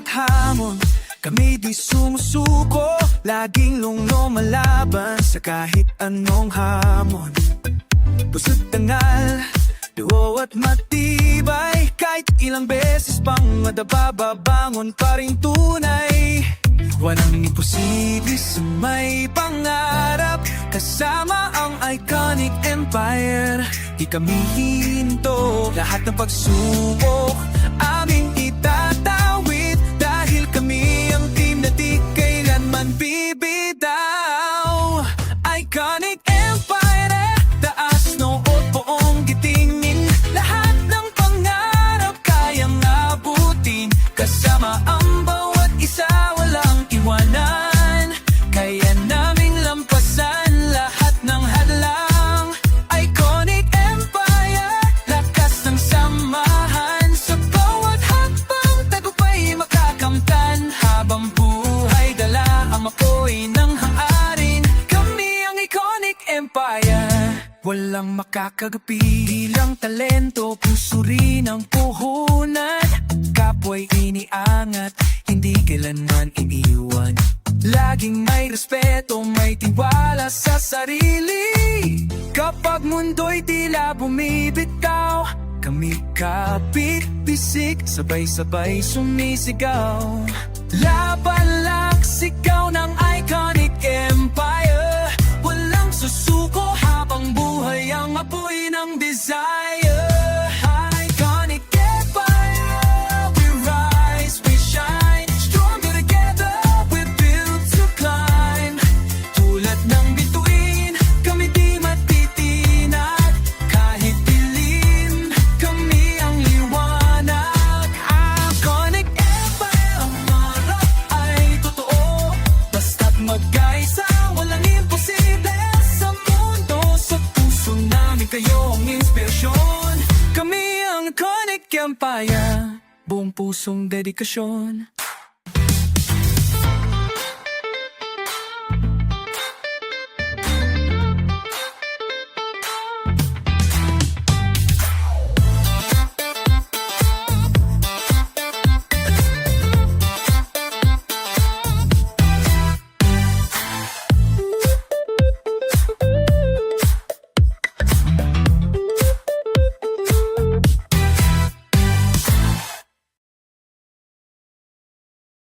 bawat hamon, kami di sumusuko, laging lumalaban sa kahit anong hamon. Pusot dangal, duo at matibay, kahit ilang beses pang madababangon pa rin tunay. Walang imposible sa may pangarap, kasama ang iconic empire. Di kami hihinto, lahat ng pagsubok aming itatawid, dahil kami ang team na di kailanman bibitaw. Iconic empire, taas nood buong gitingin, lahat ng pangarap kayang abutin, kasama ang bawat isa walang iwanan, kaya naming lampasan lahat ng hadlang. Iconic empire, lakas ng samahan, sa bawat hakbang tagumpay makakamtan, habang buhay dala ang apoy ng hangarin. Kami ang iconic empire, walang makakagapi, bilang talento, puso rin ang puhunan, kapwa'y iniangat, hindi kailanman iniwan. Laging may respeto, may tiwala sa sarili, kapag mundo'y tila bumibitaw, kami kapit bisik, sabay-sabay sumisigaw. Laban lang sigaw ng iconic empire, walang susuko habang buhay ang apoy ng desire. Iconic empire, we rise, we shine, stronger together, we're built to climb. Tulad ng bituin, kami di matitinag, kahit dilim, kami ang liwanag. Iconic empire, ang marap ay totoo, basta't magkaisa, walang imposible sa mundo. Sa puso namin kayo ang inspirasyon, kami ang iconic empire, buong pusong dedikasyon.